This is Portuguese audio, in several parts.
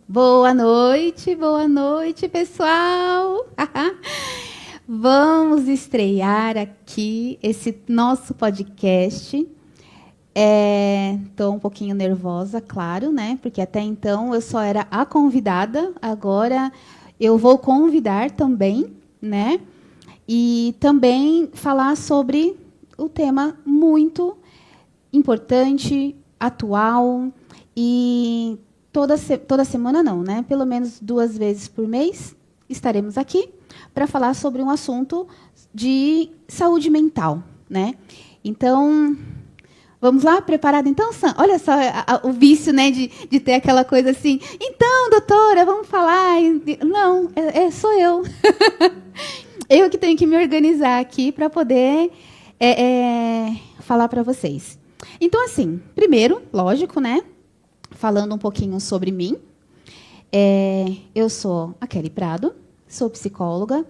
Boa noite, pessoal! Vamos estrear aqui esse nosso podcast. Estou um pouquinho nervosa, claro, né? Porque até então eu só era a convidada, agora eu vou convidar também, né? E também falar sobre o tema muito importante, atual e toda semana não, né? Pelo menos 2 vezes por mês estaremos aqui para falar sobre um assunto de saúde mental, né? Então, vamos lá? Preparado então, Sam? Olha só o vício, né, de ter aquela coisa assim. Então, doutora, vamos falar. Não, sou eu. Eu que tenho que me organizar aqui para poder falar para vocês. Então, assim, primeiro, lógico, né? Falando um pouquinho sobre mim. Eu sou a Kelly Prado, sou psicóloga,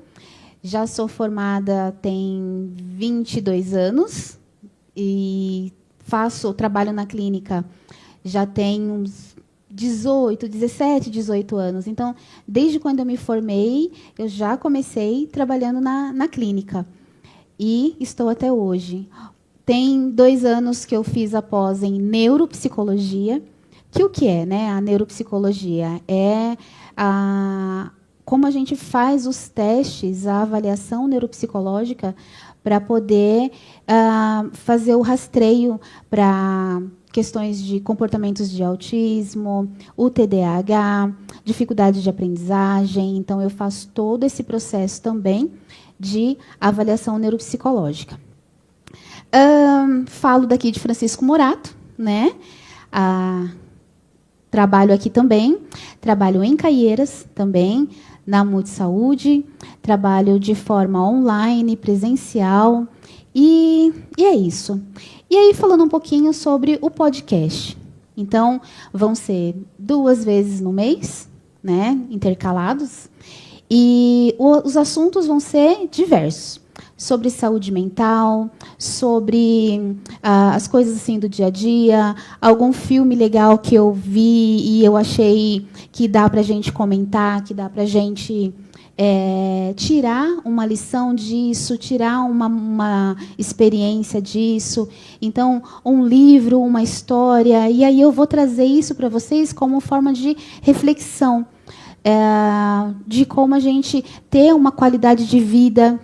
já sou formada tem 22 anos e trabalho na clínica já tem uns 17, 18 anos. Então, desde quando eu me formei, eu já comecei trabalhando na clínica e estou até hoje. Tem 2 anos que eu fiz a pós em neuropsicologia. O que é, né? A neuropsicologia é como a gente faz os testes, a avaliação neuropsicológica para poder fazer o rastreio para questões de comportamentos de autismo, o TDAH, dificuldade de aprendizagem. Então, eu faço todo esse processo também de avaliação neuropsicológica. Falo daqui de Francisco Morato, né? Trabalho aqui também, trabalho em Caieiras também, na Multisaúde, trabalho de forma online, presencial, e é isso. E aí, falando um pouquinho sobre o podcast. Então, vão ser 2 vezes no mês, né, intercalados, e os assuntos vão ser diversos. Sobre saúde mental, sobre as coisas assim do dia a dia, algum filme legal que eu vi e eu achei que dá para a gente comentar, que dá para a gente tirar uma lição disso, tirar uma experiência disso. Então, um livro, uma história, e aí eu vou trazer isso para vocês como forma de reflexão, de como a gente ter uma qualidade de vida,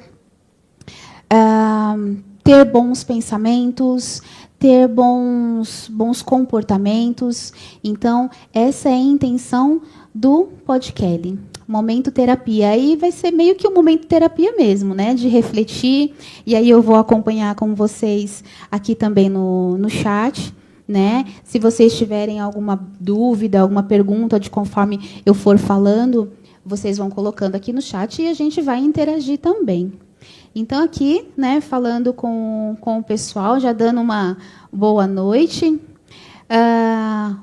ter bons pensamentos, ter bons comportamentos. Então, essa é a intenção do podcast. Momento terapia. Aí vai ser meio que um momento terapia mesmo, né? De refletir. E aí eu vou acompanhar com vocês aqui também no chat, né? Se vocês tiverem alguma dúvida, alguma pergunta, de conforme eu for falando, vocês vão colocando aqui no chat e a gente vai interagir também. Então, aqui, né, falando com o pessoal, já dando uma boa noite.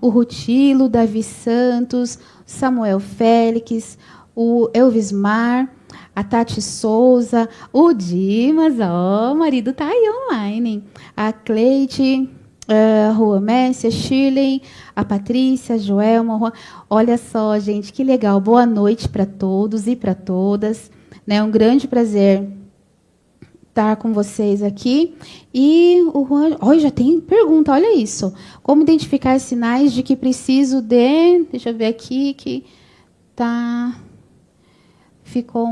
O Rutilo, Davi Santos, Samuel Félix, o Elvismar, a Tati Souza, o Dimas, o marido está aí online. A Cleide, Rua Messia, Shirley, a Patrícia, a Joelma. Olha só, gente, que legal. Boa noite para todos e para todas. Né, um grande prazer estar com vocês aqui. E o Juan... Olha, já tem pergunta, olha isso. Como identificar sinais de que preciso de... Deixa eu ver aqui, que tá... Ficou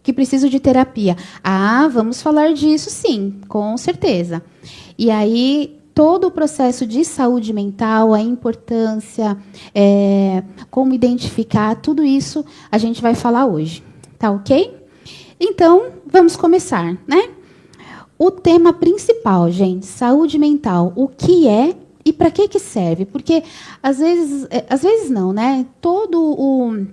que preciso de terapia. Vamos falar disso, sim, com certeza. E aí, todo o processo de saúde mental, a importância, como identificar, tudo isso a gente vai falar hoje. Tá ok? Então, vamos começar, né? O tema principal, gente, saúde mental. O que é e para que serve? Porque, às vezes não, né? Todo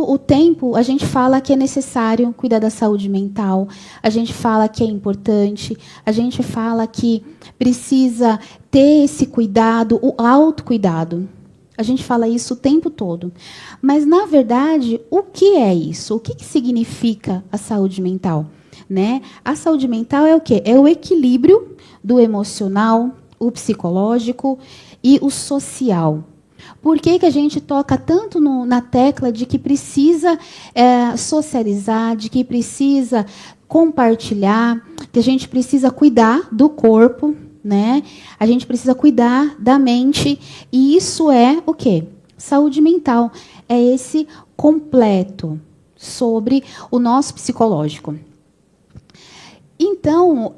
o tempo a gente fala que é necessário cuidar da saúde mental, a gente fala que é importante, a gente fala que precisa ter esse cuidado, o autocuidado. A gente fala isso o tempo todo. Mas, na verdade, o que é isso? O que significa a saúde mental? Né? A saúde mental é o quê? É o equilíbrio do emocional, o psicológico e o social. Por que a gente toca tanto na tecla de que precisa socializar, de que precisa compartilhar, que a gente precisa cuidar do corpo, né? A gente precisa cuidar da mente, e isso é o quê? Saúde mental. É esse completo sobre o nosso psicológico. Então,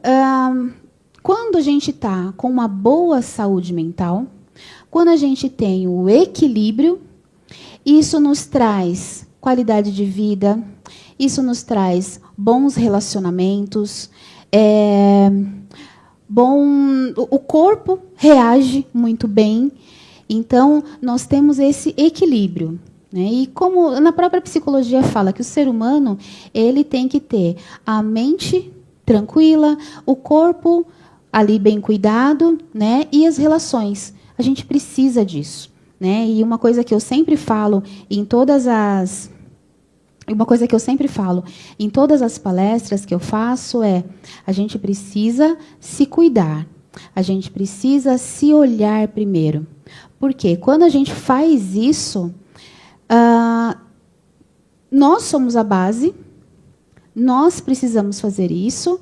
quando a gente está com uma boa saúde mental, quando a gente tem o equilíbrio, isso nos traz qualidade de vida, isso nos traz bons relacionamentos, o corpo reage muito bem. Então, nós temos esse equilíbrio, né? E como na própria psicologia fala que o ser humano ele tem que ter a mente tranquila, o corpo ali bem cuidado, né? E as relações. A gente precisa disso, né? E uma coisa que eu sempre falo em todas as palestras que eu faço é: a gente precisa se cuidar, a gente precisa se olhar primeiro. Porque quando a gente faz isso, nós somos a base, nós precisamos fazer isso,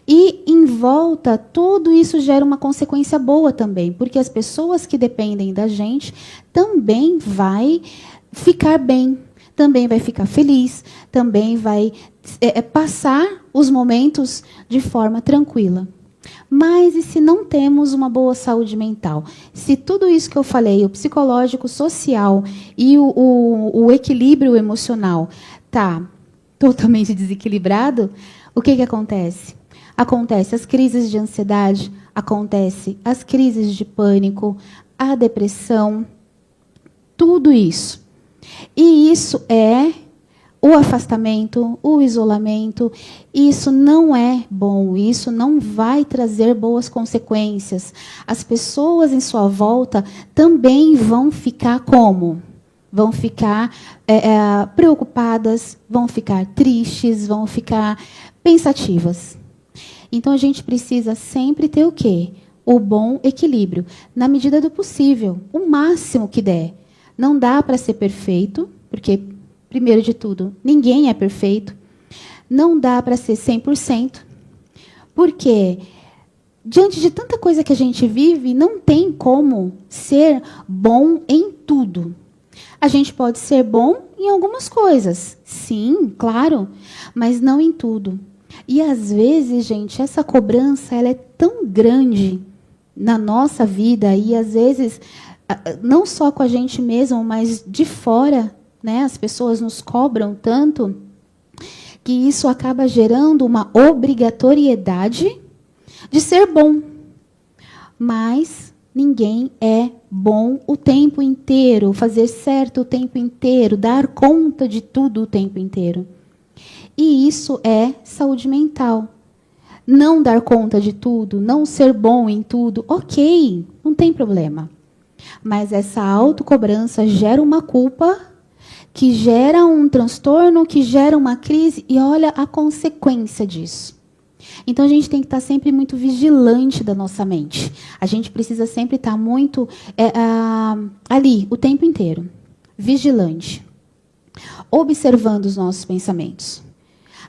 e em volta tudo isso gera uma consequência boa também, porque as pessoas que dependem da gente também vai ficar bem, também vai ficar feliz, também vai passar os momentos de forma tranquila. Mas e se não temos uma boa saúde mental? Se tudo isso que eu falei, o psicológico, o social e o equilíbrio emocional está totalmente desequilibrado, o que acontece? Acontece as crises de ansiedade, acontece as crises de pânico, a depressão, tudo isso. E isso é o afastamento, o isolamento. Isso não é bom, isso não vai trazer boas consequências. As pessoas em sua volta também vão ficar como? Vão ficar preocupadas, vão ficar tristes, vão ficar pensativas. Então, a gente precisa sempre ter o quê? O bom equilíbrio, na medida do possível, o máximo que der. Não dá para ser perfeito, porque, primeiro de tudo, ninguém é perfeito. Não dá para ser 100%, porque, diante de tanta coisa que a gente vive, não tem como ser bom em tudo. A gente pode ser bom em algumas coisas, sim, claro, mas não em tudo. E, às vezes, gente, essa cobrança ela é tão grande na nossa vida, e, às vezes, não só com a gente mesmo, mas de fora, né? As pessoas nos cobram tanto que isso acaba gerando uma obrigatoriedade de ser bom. Mas ninguém é bom o tempo inteiro, fazer certo o tempo inteiro, dar conta de tudo o tempo inteiro. E isso é saúde mental. Não dar conta de tudo, não ser bom em tudo, ok, não tem problema. Mas essa autocobrança gera uma culpa, que gera um transtorno, que gera uma crise, e olha a consequência disso. Então, a gente tem que estar sempre muito vigilante da nossa mente. A gente precisa sempre estar muito ali, o tempo inteiro, vigilante, observando os nossos pensamentos.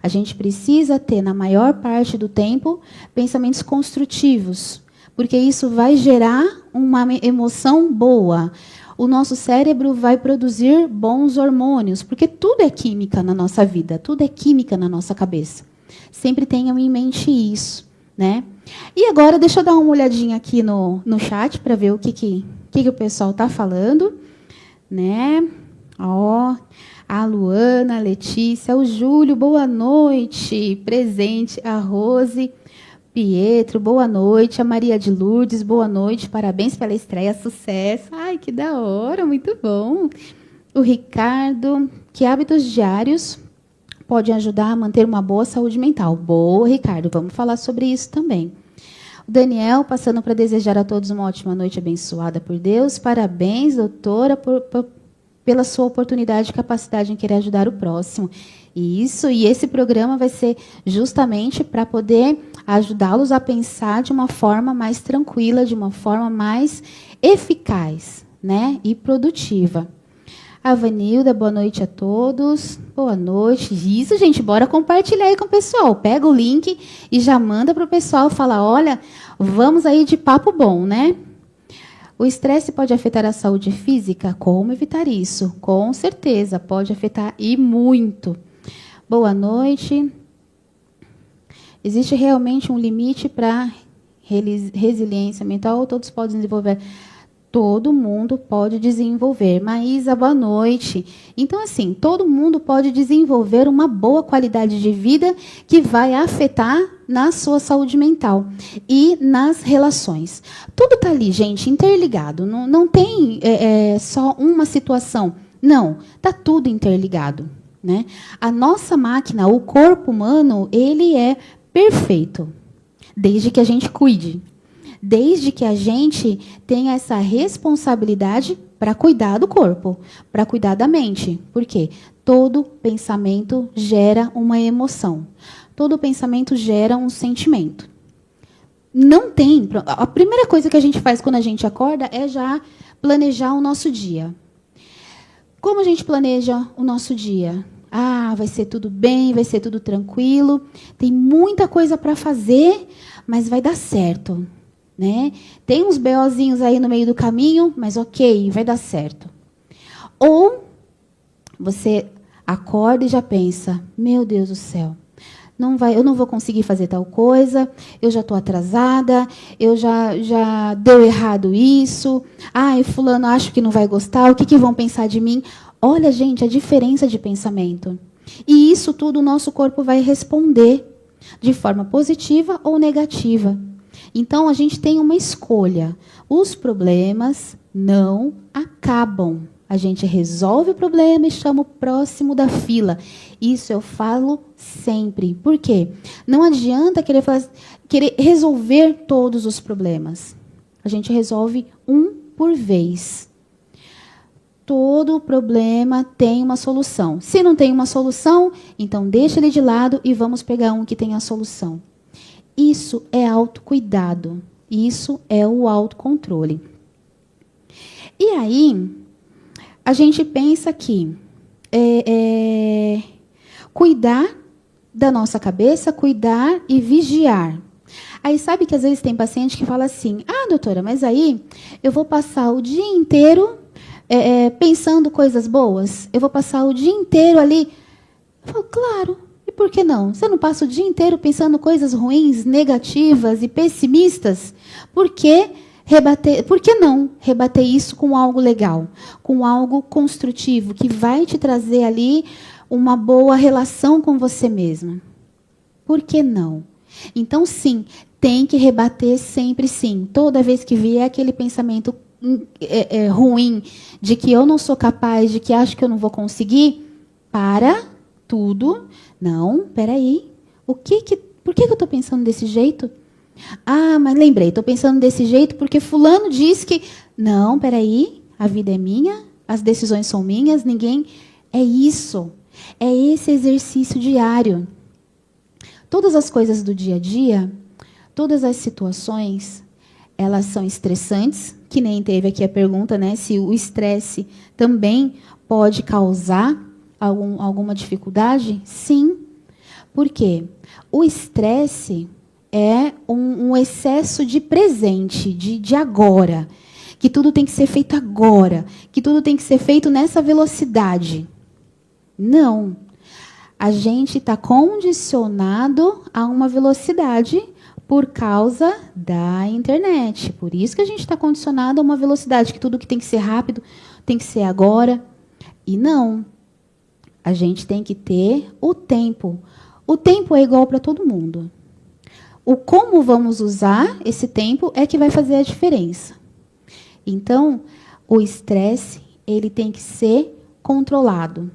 A gente precisa ter, na maior parte do tempo, pensamentos construtivos, porque isso vai gerar uma emoção boa. O nosso cérebro vai produzir bons hormônios, porque tudo é química na nossa vida, tudo é química na nossa cabeça. Sempre tenham em mente isso, né? E agora, deixa eu dar uma olhadinha aqui no chat para ver o que o pessoal está falando, né? Ó, a Luana, a Letícia, o Júlio, boa noite, presente, a Rose, Pietro, boa noite, a Maria de Lourdes, boa noite, parabéns pela estreia, sucesso. Ai, que da hora, muito bom. O Ricardo, que hábitos diários podem ajudar a manter uma boa saúde mental? Boa, Ricardo, vamos falar sobre isso também. O Daniel, passando para desejar a todos uma ótima noite abençoada por Deus. Parabéns, doutora, pela sua oportunidade e capacidade em querer ajudar o próximo. E esse programa vai ser justamente para poder ajudá-los a pensar de uma forma mais tranquila, de uma forma mais eficaz, né, e produtiva. A Vanilda, boa noite a todos. Boa noite. Isso, gente, bora compartilhar aí com o pessoal. Pega o link e já manda para o pessoal. Fala, olha, vamos aí de papo bom, né? O estresse pode afetar a saúde física? Como evitar isso? Com certeza, pode afetar e muito. Boa noite. Existe realmente um limite para resiliência mental ou todos podem desenvolver? Todo mundo pode desenvolver. Maísa, boa noite. Então, assim, todo mundo pode desenvolver uma boa qualidade de vida que vai afetar na sua saúde mental e nas relações. Tudo está ali, gente, interligado. Não tem só uma situação. Não, está tudo interligado, né? A nossa máquina, o corpo humano, ele é perfeito, desde que a gente cuide. Desde que a gente tenha essa responsabilidade para cuidar do corpo, para cuidar da mente. Por quê? Todo pensamento gera uma emoção. Todo pensamento gera um sentimento. Não tem... A primeira coisa que a gente faz quando a gente acorda é já planejar o nosso dia. Como a gente planeja o nosso dia? Ah, vai ser tudo bem, vai ser tudo tranquilo. Tem muita coisa para fazer, mas vai dar certo. Né? Tem uns BOzinhos aí no meio do caminho, mas ok, vai dar certo. Ou você acorda e já pensa, meu Deus do céu, eu não vou conseguir fazer tal coisa, eu já estou atrasada, eu já deu errado isso, ai, fulano acho que não vai gostar, o que vão pensar de mim? Olha, gente, a diferença de pensamento. E isso tudo o nosso corpo vai responder de forma positiva ou negativa. Então, a gente tem uma escolha. Os problemas não acabam. A gente resolve o problema e chama o próximo da fila. Isso eu falo sempre. Por quê? Não adianta querer resolver todos os problemas. A gente resolve um por vez. Todo problema tem uma solução. Se não tem uma solução, então deixa ele de lado e vamos pegar um que tem a solução. Isso é autocuidado. Isso é o autocontrole. E aí, a gente pensa que cuidar da nossa cabeça, cuidar e vigiar. Aí sabe que às vezes tem paciente que fala assim, ah, doutora, mas aí eu vou passar o dia inteiro pensando coisas boas? Eu vou passar o dia inteiro ali? Eu falo, claro. E por que não? Você não passa o dia inteiro pensando coisas ruins, negativas e pessimistas? Por que não rebater isso com algo legal? Com algo construtivo, que vai te trazer ali uma boa relação com você mesma? Por que não? Então, sim, tem que rebater sempre sim. Toda vez que vier aquele pensamento ruim, de que eu não sou capaz, de que acho que eu não vou conseguir, para tudo. Não, peraí. Por que eu estou pensando desse jeito? Ah, mas lembrei, estou pensando desse jeito porque fulano disse que... Não, peraí, a vida é minha, as decisões são minhas, ninguém... É isso. É esse exercício diário. Todas as coisas do dia a dia, todas as situações, elas são estressantes, que nem teve aqui a pergunta, né? Se o estresse também pode causar alguma dificuldade? Sim. Por quê? O estresse é um excesso de presente, de agora. Que tudo tem que ser feito agora. Que tudo tem que ser feito nessa velocidade. Não. A gente está condicionado a uma velocidade por causa da internet. Por isso que a gente está condicionado a uma velocidade, que tudo que tem que ser rápido tem que ser agora. E não. A gente tem que ter o tempo. O tempo é igual para todo mundo. O como vamos usar esse tempo é que vai fazer a diferença. Então, o estresse, ele tem que ser controlado.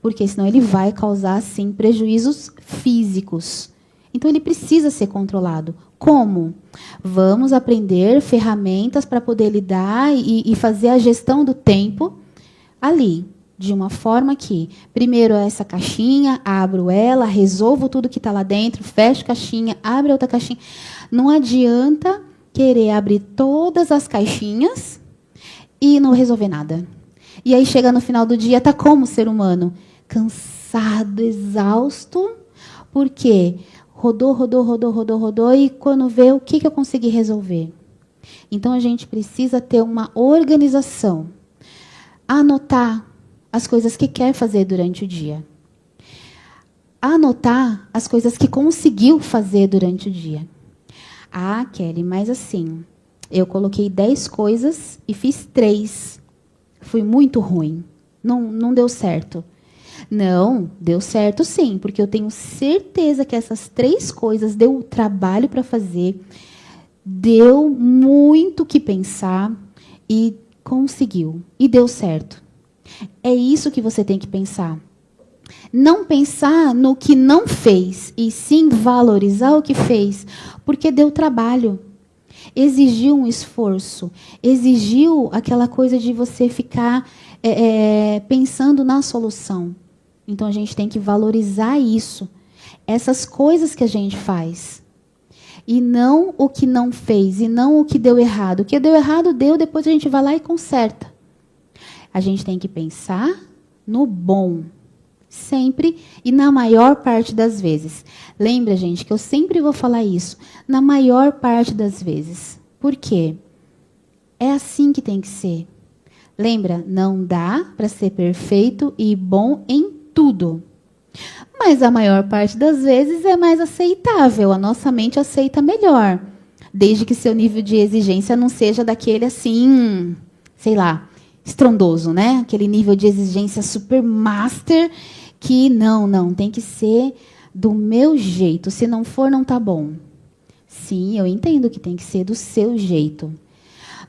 Porque senão ele vai causar, sim, prejuízos físicos. Então, ele precisa ser controlado. Como? Vamos aprender ferramentas para poder lidar e fazer a gestão do tempo. ali, de uma forma que, primeiro essa caixinha, abro ela, resolvo tudo que está lá dentro, fecho a caixinha, abro outra caixinha. Não adianta querer abrir todas as caixinhas e não resolver nada. E aí chega no final do dia, está como ser humano? Cansado, exausto, porque rodou, e quando vê, o que eu consegui resolver? Então, a gente precisa ter uma organização. Anotar as coisas que quer fazer durante o dia. Anotar as coisas que conseguiu fazer durante o dia. Ah, Kelly, mas assim, eu coloquei 10 coisas e fiz 3. Foi muito ruim. Não deu certo. Não, deu certo sim, porque eu tenho certeza que essas 3 coisas deu trabalho para fazer, deu muito o que pensar e conseguiu. E deu certo. É isso que você tem que pensar. Não pensar no que não fez, e sim valorizar o que fez, porque deu trabalho. Exigiu um esforço, exigiu aquela coisa de você ficar pensando na solução. Então, a gente tem que valorizar isso, essas coisas que a gente faz. E não o que não fez, e não o que deu errado. O que deu errado, deu, depois a gente vai lá e conserta. A gente tem que pensar no bom, sempre e na maior parte das vezes. Lembra, gente, que eu sempre vou falar isso, na maior parte das vezes. Por quê? É assim que tem que ser. Lembra, não dá para ser perfeito e bom em tudo. Mas a maior parte das vezes é mais aceitável, a nossa mente aceita melhor. Desde que seu nível de exigência não seja daquele assim, sei lá, estrondoso, né? Aquele nível de exigência super master que não, tem que ser do meu jeito. Se não for, não tá bom. Sim, eu entendo que tem que ser do seu jeito.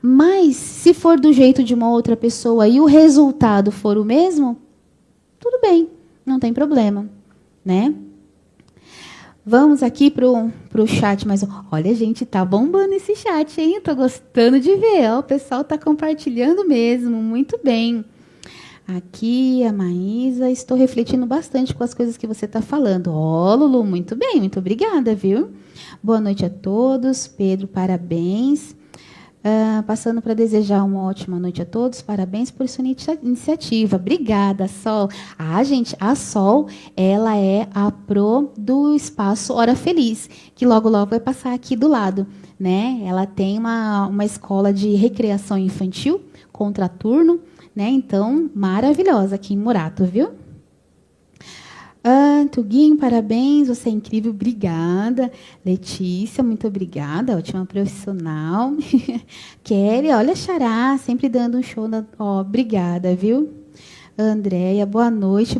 Mas se for do jeito de uma outra pessoa e o resultado for o mesmo, tudo bem, não tem problema, né? Vamos aqui pro chat, mas olha, gente, tá bombando esse chat, hein? Tô gostando de ver, ó, o pessoal tá compartilhando mesmo, muito bem. Aqui, a Maísa, estou refletindo bastante com as coisas que você está falando. Ó, Lulu, muito bem, muito obrigada, viu? Boa noite a todos. Pedro, parabéns. Passando para desejar uma ótima noite a todos. Parabéns por sua iniciativa. Obrigada, Sol. Ah, gente, a Sol, ela é a pro do Espaço Hora Feliz, que logo, logo vai passar aqui do lado, né? Ela tem uma escola de recreação infantil, contraturno, né? Então, maravilhosa aqui em Murato, viu? Tuguinho, parabéns, você é incrível, obrigada. Letícia, muito obrigada, ótima profissional. Kelly, olha, Xará, sempre dando um show. Obrigada, viu? Andréia, boa noite,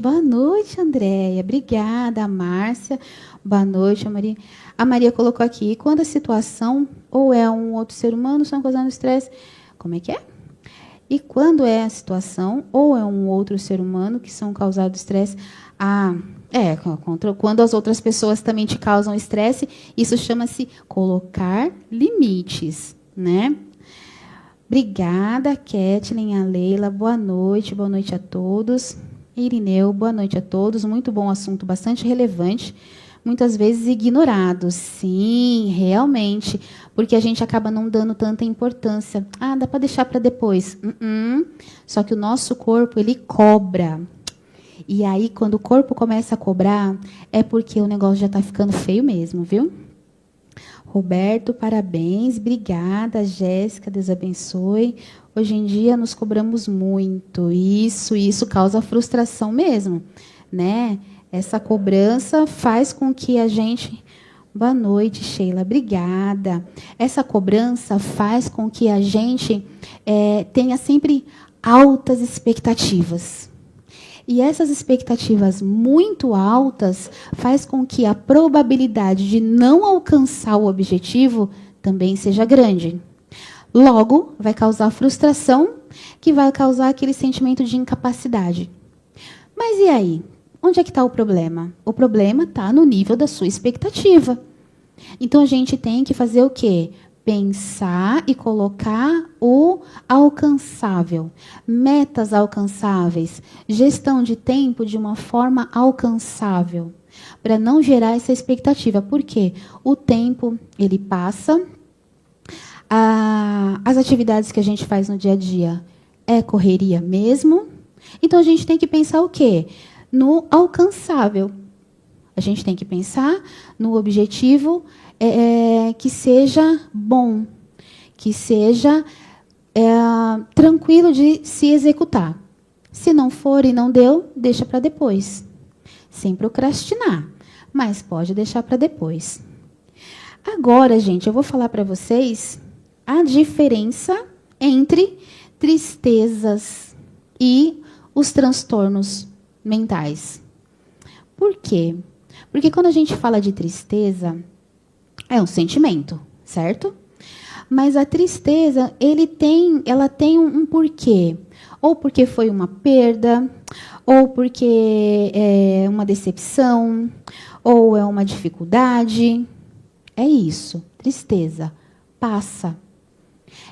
Andréia, obrigada. Márcia, boa noite, Maria. A Maria colocou aqui, quando a situação ou é um outro ser humano, são causando estresse. Como é que é? E quando é a situação ou é um outro ser humano que são causados estresse, quando as outras pessoas também te causam estresse, isso chama-se colocar limites, né? Obrigada, Kathleen, a Leila, boa noite a todos. Irineu, boa noite a todos, muito bom assunto, bastante relevante, muitas vezes ignorado. Sim, realmente, porque a gente acaba não dando tanta importância. Dá para deixar para depois. Só que o nosso corpo, ele cobra. E aí, quando o corpo começa a cobrar, é porque o negócio já está ficando feio mesmo, viu? Roberto, parabéns. Obrigada, Jéssica, Deus abençoe. Hoje em dia, nos cobramos muito. Isso causa frustração mesmo, né? Essa cobrança faz com que a gente... Boa noite, Sheila. Obrigada. Essa cobrança faz com que a gente tenha sempre altas expectativas. E essas expectativas muito altas faz com que a probabilidade de não alcançar o objetivo também seja grande. Logo, vai causar frustração, que vai causar aquele sentimento de incapacidade. Mas e aí? Onde é que está o problema? O problema está no nível da sua expectativa. Então, a gente tem que fazer o quê? pensar e colocar o alcançável, metas alcançáveis, gestão de tempo de uma forma alcançável, para não gerar essa expectativa. Por quê? O tempo, ele passa, as atividades que a gente faz no dia a dia é correria mesmo, então a gente tem que pensar o quê? No alcançável. A gente tem que pensar no objetivo que seja bom, que seja tranquilo de se executar. Se não for e não deu, deixa para depois. Sem procrastinar, mas pode deixar para depois. Agora, gente, eu vou falar para vocês a diferença entre tristezas e os transtornos mentais. Por quê? Porque quando a gente fala de tristeza, é um sentimento, certo? Mas a tristeza, ela tem um porquê. Ou porque foi uma perda, ou porque é uma decepção, ou é uma dificuldade. É isso, tristeza. Passa.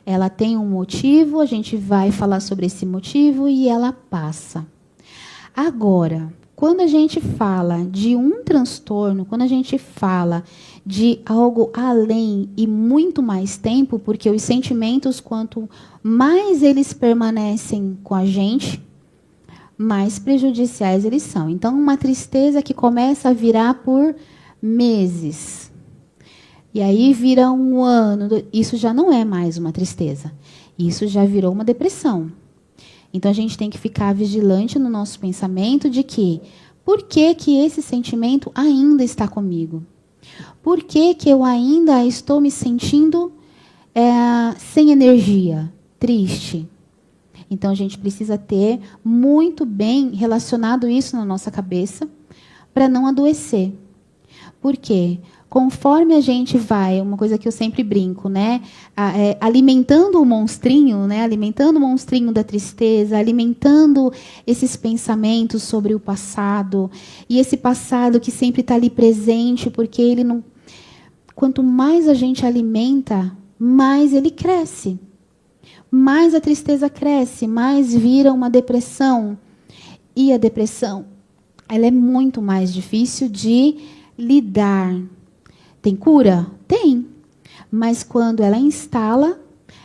Ela tem um motivo, a gente vai falar sobre esse motivo e ela passa. Agora, quando a gente fala de um transtorno, quando a gente fala de algo além e muito mais tempo, porque os sentimentos, quanto mais eles permanecem com a gente, mais prejudiciais eles são. Então, uma tristeza que começa a virar por meses. E aí vira um ano. Isso já não é mais uma tristeza. Isso já virou uma depressão. Então, a gente tem que ficar vigilante no nosso pensamento de que, por que que esse sentimento ainda está comigo? Por que que eu ainda estou me sentindo sem energia, triste? Então, a gente precisa ter muito bem relacionado isso na nossa cabeça para não adoecer. Por quê? Conforme a gente vai, uma coisa que eu sempre brinco, né? Alimentando o monstrinho, né? Alimentando o monstrinho da tristeza, alimentando esses pensamentos sobre o passado, e esse passado que sempre está ali presente, porque ele não. Quanto mais a gente alimenta, mais ele cresce. Mais a tristeza cresce, mais vira uma depressão. E a depressão, ela é muito mais difícil de lidar. Tem cura? Tem. Mas quando ela instala,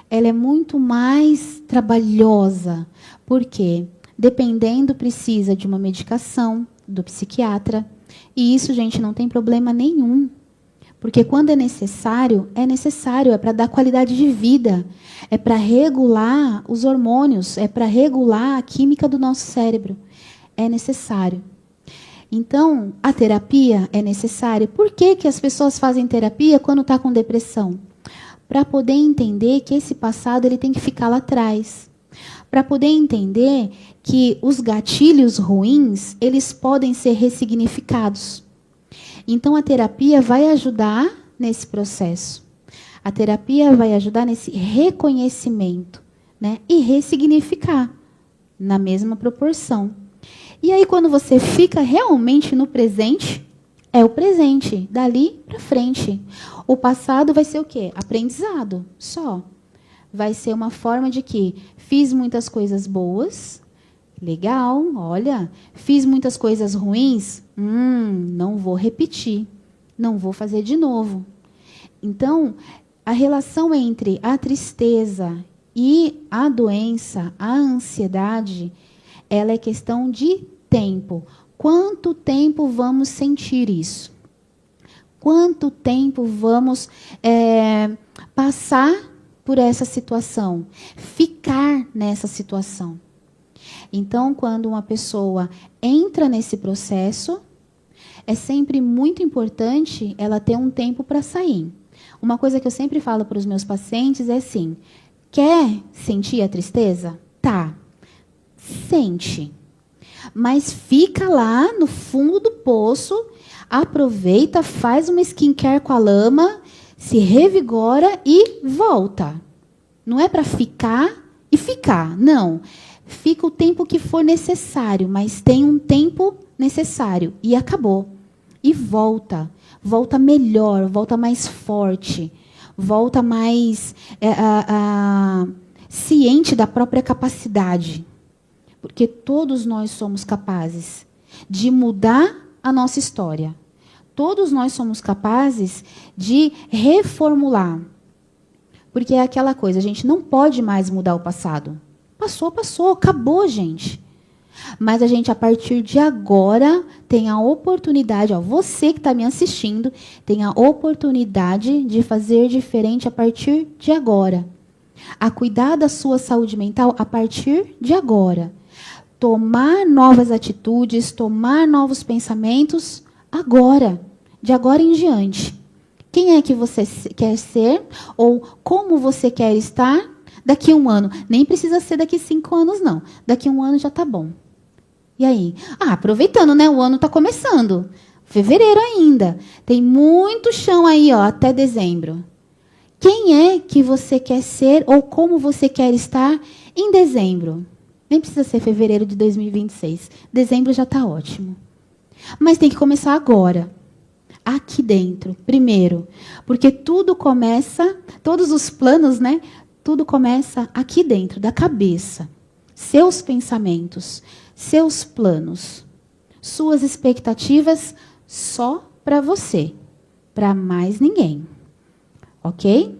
ela é muito mais trabalhosa. Por quê? Dependendo, precisa de uma medicação do psiquiatra. E isso, gente, não tem problema nenhum. Porque quando é necessário, é para dar qualidade de vida. É para regular os hormônios, é para regular a química do nosso cérebro. É necessário. Então, a terapia é necessária. Por que que as pessoas fazem terapia quando está com depressão? Para poder entender que esse passado ele tem que ficar lá atrás. Para poder entender que os gatilhos ruins, eles podem ser ressignificados. Então, a terapia vai ajudar nesse processo. A terapia vai ajudar nesse reconhecimento, né? E ressignificar na mesma proporção. E aí, quando você fica realmente no presente, é o presente, dali para frente. O passado vai ser o quê? Aprendizado, só. Vai ser uma forma de que fiz muitas coisas boas, legal, olha, fiz muitas coisas ruins, não vou repetir, não vou fazer de novo. Então, a relação entre a tristeza e a doença, a ansiedade, ela é questão de tempo. Quanto tempo vamos sentir isso? Quanto tempo vamos passar por essa situação? Ficar nessa situação. Então, quando uma pessoa entra nesse processo, é sempre muito importante ela ter um tempo para sair. Uma coisa que eu sempre falo para os meus pacientes é assim: quer sentir a tristeza? Tá. Sente. Mas fica lá no fundo do poço, aproveita, faz uma skincare com a lama, se revigora e volta. Não é para ficar e ficar, não. Fica o tempo que for necessário, mas tem um tempo necessário e acabou. E volta. Volta melhor, volta mais forte. volta mais ciente da própria capacidade. Porque todos nós somos capazes de mudar a nossa história. Todos nós somos capazes de reformular. Porque é aquela coisa, a gente não pode mais mudar o passado. Passou, passou, acabou, gente. Mas a gente, a partir de agora, tem a oportunidade, você que está me assistindo, tem a oportunidade de fazer diferente a partir de agora. A cuidar da sua saúde mental a partir de agora. Tomar novas atitudes, tomar novos pensamentos agora, de agora em diante. Quem é que você quer ser ou como você quer estar daqui a um ano? Nem precisa ser daqui 5 anos, não. Daqui a um ano já está bom. E aí? Aproveitando, né? O ano está começando. Fevereiro ainda. Tem muito chão aí, até dezembro. Quem é que você quer ser ou como você quer estar em dezembro? Nem precisa ser fevereiro de 2026. Dezembro já está ótimo. Mas tem que começar agora. Aqui dentro, primeiro. Porque tudo começa, todos os planos, né? Tudo começa aqui dentro, da cabeça. Seus pensamentos, seus planos, suas expectativas só para você, para mais ninguém. Ok?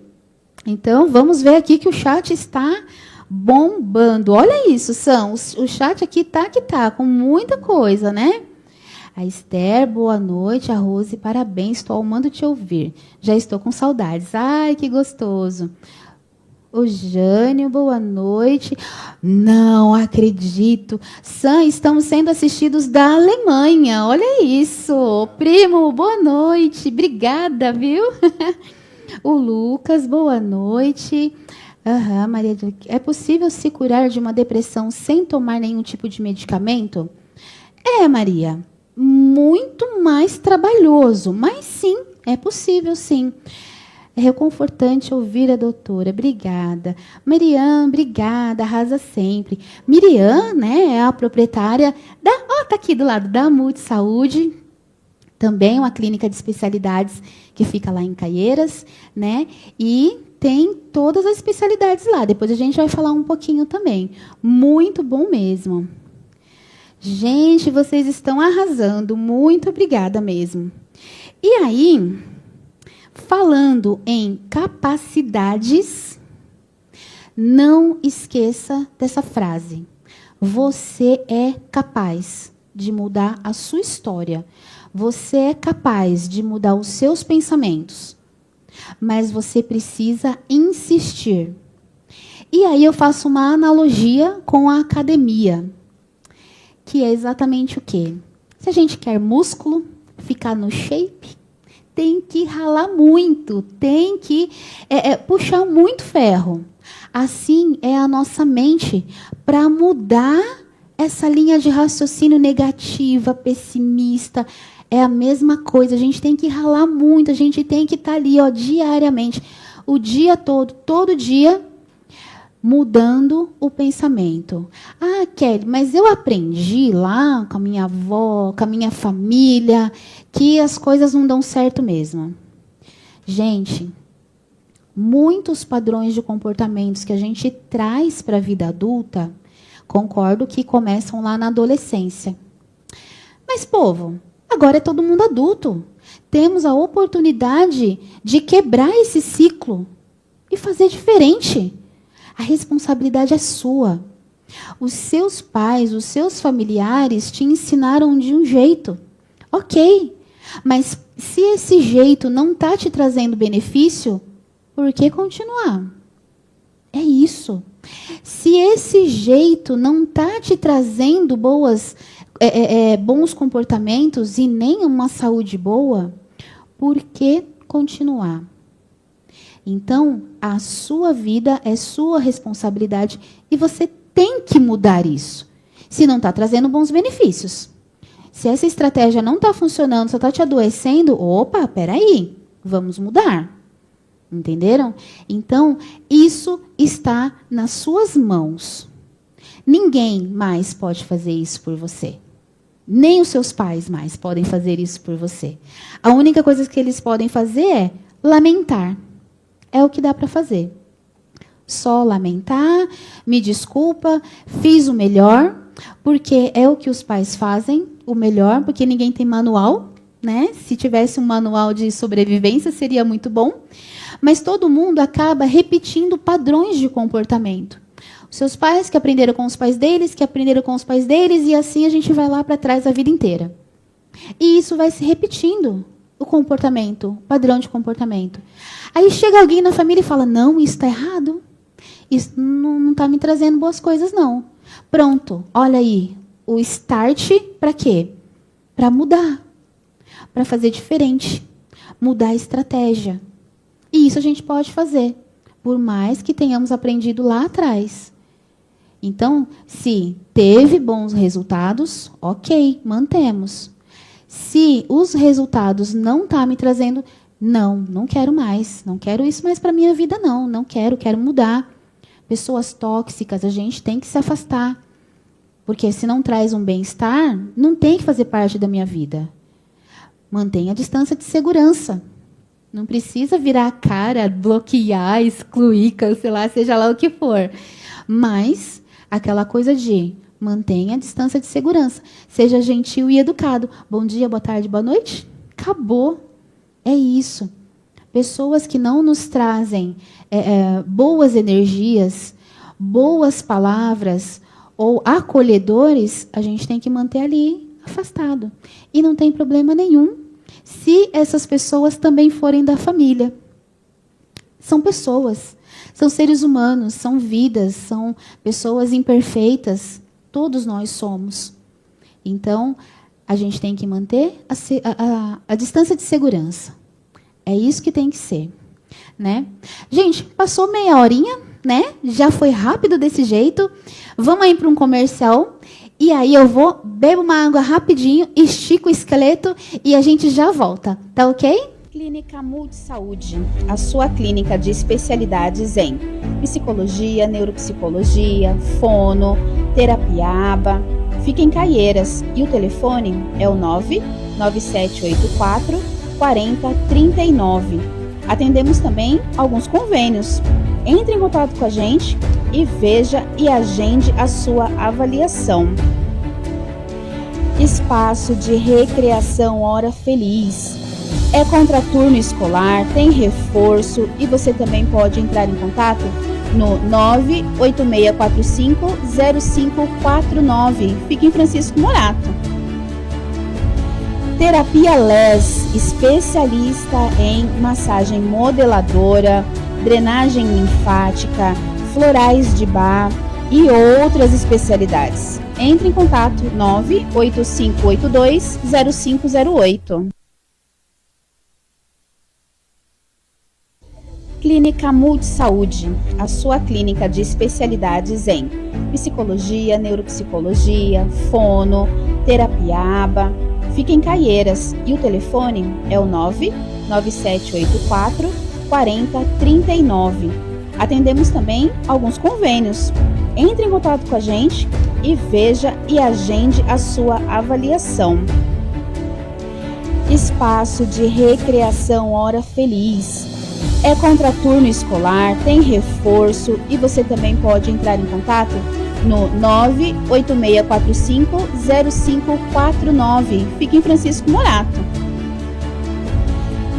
Então, vamos ver aqui que o chat está bombando. Olha isso, Sam. O chat aqui tá, com muita coisa, né? A Esther, boa noite. A Rose, parabéns. Estou amando te ouvir. Já estou com saudades. Ai, que gostoso. O Jânio, boa noite. Não acredito. Sam, estamos sendo assistidos da Alemanha. Olha isso. Primo, boa noite. Obrigada, viu? O Lucas, boa noite. Maria, é possível se curar de uma depressão sem tomar nenhum tipo de medicamento? Maria, muito mais trabalhoso, mas sim, é possível, sim. É reconfortante ouvir a doutora. Obrigada. Miriam, obrigada, arrasa sempre. Miriam, né, é a proprietária da... tá aqui do lado da Multisaúde. Também uma clínica de especialidades que fica lá em Caieiras, né? E tem todas as especialidades lá. Depois a gente vai falar um pouquinho também. Muito bom mesmo. Gente, vocês estão arrasando. Muito obrigada mesmo. E aí, falando em capacidades, não esqueça dessa frase. Você é capaz de mudar a sua história. Você é capaz de mudar os seus pensamentos. Mas você precisa insistir. E aí eu faço uma analogia com a academia. Que é exatamente o quê? Se a gente quer músculo, ficar no shape, tem que ralar muito, tem que puxar muito ferro. Assim é a nossa mente para mudar essa linha de raciocínio negativa, pessimista. É a mesma coisa, a gente tem que ralar muito, a gente tem que estar ali, diariamente, o dia todo dia, mudando o pensamento. Kelly, mas eu aprendi lá com a minha avó, com a minha família, que as coisas não dão certo mesmo. Gente, muitos padrões de comportamentos que a gente traz para a vida adulta, concordo que começam lá na adolescência. Mas, povo, agora é todo mundo adulto. Temos a oportunidade de quebrar esse ciclo e fazer diferente. A responsabilidade é sua. Os seus pais, os seus familiares te ensinaram de um jeito. Ok, mas se esse jeito não está te trazendo benefício, por que continuar? É isso. Se esse jeito não está te trazendo bons comportamentos e nem uma saúde boa, por que continuar? Então, a sua vida é sua responsabilidade e você tem que mudar isso. Se não está trazendo bons benefícios. Se essa estratégia não está funcionando, só está te adoecendo, peraí, vamos mudar. Entenderam? Então, isso está nas suas mãos. Ninguém mais pode fazer isso por você. Nem os seus pais mais podem fazer isso por você. A única coisa que eles podem fazer é lamentar. É o que dá para fazer. Só lamentar, me desculpa, fiz o melhor, porque é o que os pais fazem, o melhor, porque ninguém tem manual, né? Se tivesse um manual de sobrevivência, seria muito bom. Mas todo mundo acaba repetindo padrões de comportamento. Os seus pais que aprenderam com os pais deles, que aprenderam com os pais deles, e assim a gente vai lá para trás a vida inteira. E isso vai se repetindo, o comportamento, o padrão de comportamento. Aí chega alguém na família e fala, não, isso está errado. Isso não está me trazendo boas coisas, não. Pronto, olha aí, o start para quê? Para mudar, para fazer diferente, mudar a estratégia. E isso a gente pode fazer, por mais que tenhamos aprendido lá atrás. Então, se teve bons resultados, ok, mantemos. Se os resultados não estão me trazendo, não quero mais, não quero isso mais para a minha vida, não quero mudar. Pessoas tóxicas, a gente tem que se afastar. Porque se não traz um bem-estar, não tem que fazer parte da minha vida. Mantenha a distância de segurança. Não precisa virar a cara, bloquear, excluir, cancelar, seja lá o que for. Mas aquela coisa de mantenha a distância de segurança. Seja gentil e educado. Bom dia, boa tarde, boa noite. Acabou. É isso. Pessoas que não nos trazem boas energias, boas palavras ou acolhedores, a gente tem que manter ali afastado. E não tem problema nenhum se essas pessoas também forem da família. São pessoas, são seres humanos, são vidas, são pessoas imperfeitas. Todos nós somos. Então, a gente tem que manter a distância de segurança. É isso que tem que ser, né? Gente, passou meia horinha, né? Já foi rápido desse jeito. Vamos aí para um comercial. E aí eu vou, bebo uma água rapidinho, estico o esqueleto e a gente já volta. Tá ok? Clínica Multisaúde, a sua clínica de especialidades em psicologia, neuropsicologia, fono, terapia ABA. Fica em Caieiras e o telefone é o 99784 4039. Atendemos também alguns convênios. Entre em contato com a gente e veja e agende a sua avaliação. Espaço de recreação Hora Feliz. É contraturno escolar, tem reforço e você também pode entrar em contato no 986450549. Fica em Francisco Morato. Terapia Les, especialista em massagem modeladora, drenagem linfática, florais de Bach e outras especialidades. Entre em contato 985820508. Clínica Multisaúde, a sua clínica de especialidades em psicologia, neuropsicologia, fono, terapia ABA. Fica em Caieiras e o telefone é o 99784 4039. Atendemos também alguns convênios. Entre em contato com a gente e veja e agende a sua avaliação. Espaço de recreação Hora Feliz. É contraturno escolar, tem reforço e você também pode entrar em contato no 986450549. Fica em Francisco Morato.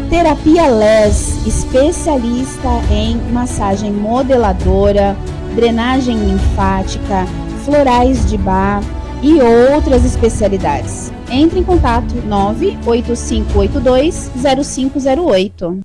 Terapia Les, especialista em massagem modeladora, drenagem linfática, florais de Bach e outras especialidades. Entre em contato 985820508.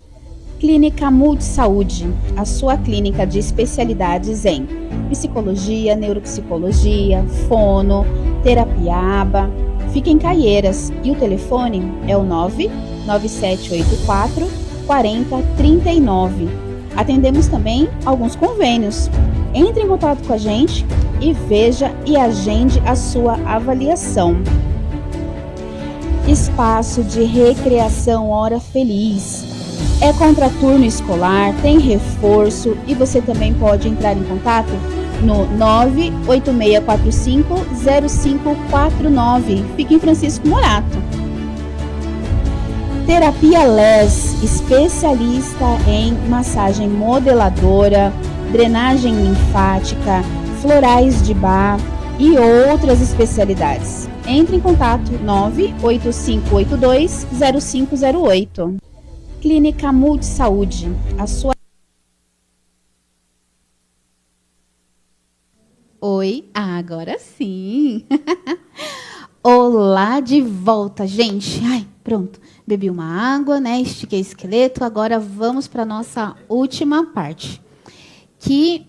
Clínica Multisaúde, a sua clínica de especialidades em psicologia, neuropsicologia, fono, terapia ABA. Fica em Caieiras e o telefone é o 99784 4039. Atendemos também alguns convênios. Entre em contato com a gente e veja e agende a sua avaliação. Espaço de recreação Hora Feliz. É contraturno escolar, tem reforço e você também pode entrar em contato no 986450549. Fica em Francisco Morato. Terapia Les, especialista em massagem modeladora, drenagem linfática, florais de Bach e outras especialidades. Entre em contato 98582-0508. Clínica Multisaúde, a sua... Oi, agora sim. Olá, de volta, gente. Ai, pronto. Bebi uma água, né? Estiquei o esqueleto. Agora vamos para a nossa última parte. Que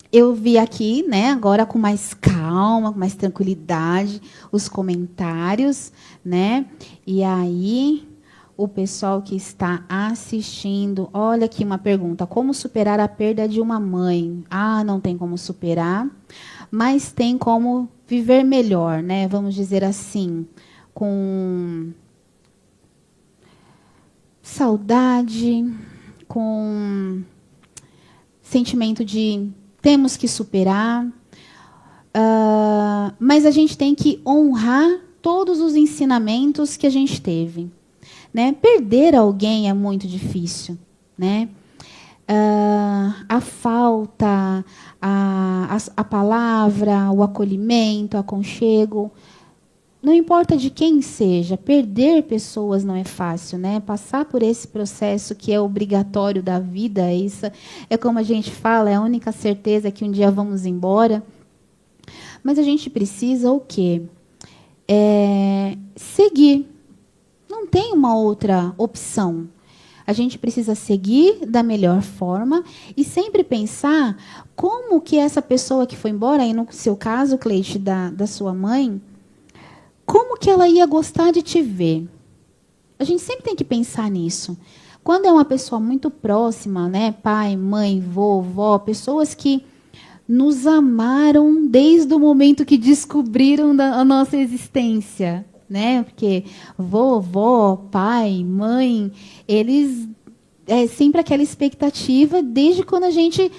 eu vi aqui, né? Agora com mais calma, com mais tranquilidade, os comentários, né? E aí, o pessoal que está assistindo, olha aqui uma pergunta: como superar a perda de uma mãe? Ah, não tem como superar, mas tem como viver melhor, né? Vamos dizer assim, com saudade, com sentimento de temos que superar, mas a gente tem que honrar todos os ensinamentos que a gente teve, né? Perder alguém é muito difícil, né? A falta, a palavra, o acolhimento, o aconchego, não importa de quem seja, perder pessoas não é fácil, né? Passar por esse processo que é obrigatório da vida, isso é como a gente fala, é a única certeza que um dia vamos embora. Mas a gente precisa o quê? Seguir. Não tem uma outra opção. A gente precisa seguir da melhor forma e sempre pensar como que essa pessoa que foi embora, e no seu caso, Cleide, da sua mãe, como que ela ia gostar de te ver? A gente sempre tem que pensar nisso. Quando é uma pessoa muito próxima, né, pai, mãe, vovó, pessoas que nos amaram desde o momento que descobriram a nossa existência, né? Porque vovó, pai, mãe, eles sempre aquela expectativa desde quando a gente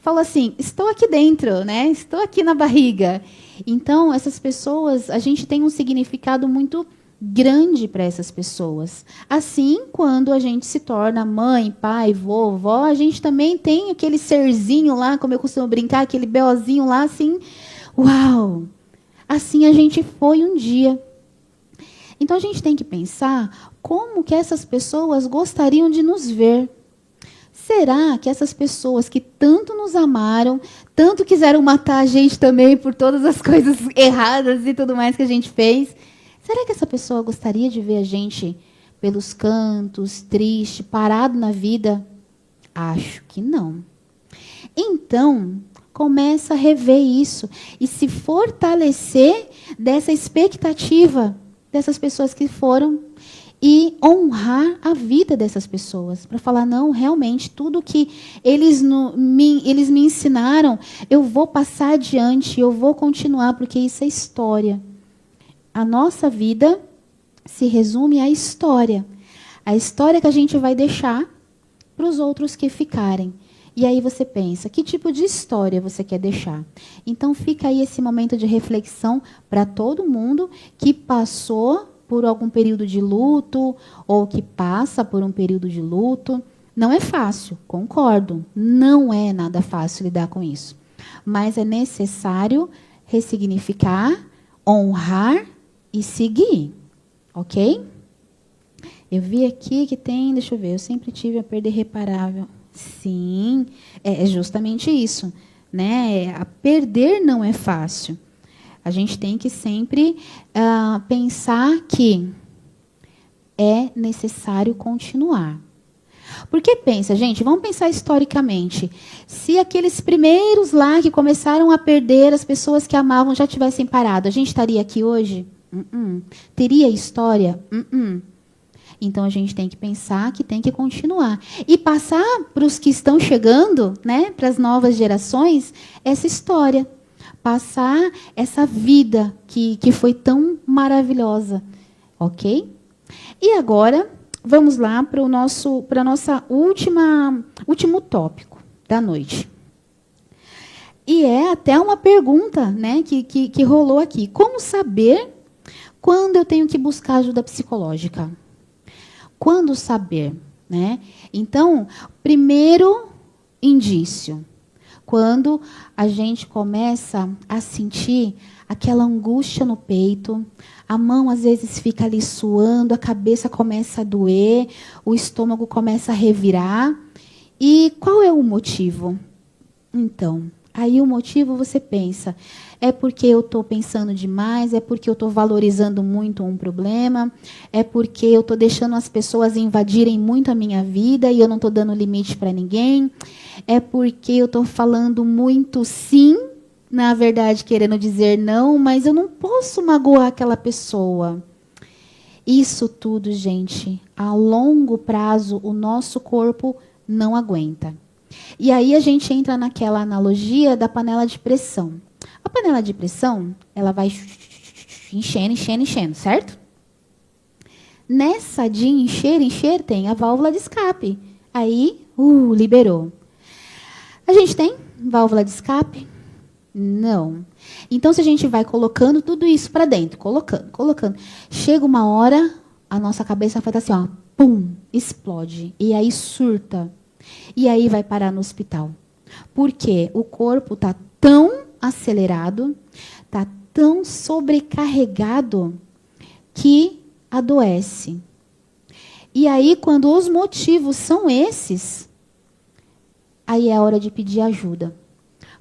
fala assim, estou aqui dentro, né? Estou aqui na barriga. Então, essas pessoas, a gente tem um significado muito grande para essas pessoas. Assim, quando a gente se torna mãe, pai, vovó, a gente também tem aquele serzinho lá, como eu costumo brincar, aquele beozinho lá, assim, uau! Assim a gente foi um dia. Então, a gente tem que pensar como que essas pessoas gostariam de nos ver. Será que essas pessoas que tanto nos amaram, tanto quiseram matar a gente também por todas as coisas erradas e tudo mais que a gente fez, será que essa pessoa gostaria de ver a gente pelos cantos, triste, parado na vida? Acho que não. Então, começa a rever isso e se fortalecer dessa expectativa dessas pessoas que foram e honrar a vida dessas pessoas. Para falar, não, realmente, tudo que eles me ensinaram, eu vou passar adiante, eu vou continuar, porque isso é história. A nossa vida se resume à história. A história que a gente vai deixar para os outros que ficarem. E aí você pensa, que tipo de história você quer deixar? Então fica aí esse momento de reflexão para todo mundo que passou por algum período de luto ou que passa por um período de luto. Não é fácil, concordo. Não é nada fácil lidar com isso. Mas é necessário ressignificar, honrar e seguir. Ok? Eu vi aqui que tem, deixa eu ver, eu sempre tive a perda irreparável. Sim, é justamente isso, né? A perder não é fácil. A gente tem que sempre pensar que é necessário continuar. Porque pensa, gente, vamos pensar historicamente. Se aqueles primeiros lá que começaram a perder, as pessoas que amavam já tivessem parado, a gente estaria aqui hoje? Teria história? Então, a gente tem que pensar que tem que continuar. E passar para os que estão chegando, né, para as novas gerações, essa história. Passar essa vida que foi tão maravilhosa. Ok? E agora, vamos lá para o nossa último tópico da noite. E é até uma pergunta, né, que rolou aqui. Como saber quando eu tenho que buscar ajuda psicológica? Quando saber, né? Então, primeiro indício, quando a gente começa a sentir aquela angústia no peito, a mão às vezes fica ali suando, a cabeça começa a doer, o estômago começa a revirar. E qual é o motivo? Então, aí o motivo você pensa, é porque eu estou pensando demais, é porque eu estou valorizando muito um problema, é porque eu estou deixando as pessoas invadirem muito a minha vida e eu não estou dando limite para ninguém, é porque eu estou falando muito sim, na verdade querendo dizer não, mas eu não posso magoar aquela pessoa. Isso tudo, gente, a longo prazo o nosso corpo não aguenta. E aí a gente entra naquela analogia da panela de pressão. A panela de pressão, ela vai enchendo, enchendo, enchendo, certo? Nessa de encher, encher, tem a válvula de escape. Aí, liberou. A gente tem válvula de escape? Não. Então, se a gente vai colocando tudo isso para dentro, colocando, colocando, chega uma hora, a nossa cabeça vai estar assim, ó, pum, explode. E aí surta. E aí vai parar no hospital. Porque o corpo está tão acelerado, está tão sobrecarregado que adoece. E aí, quando os motivos são esses, aí é a hora de pedir ajuda.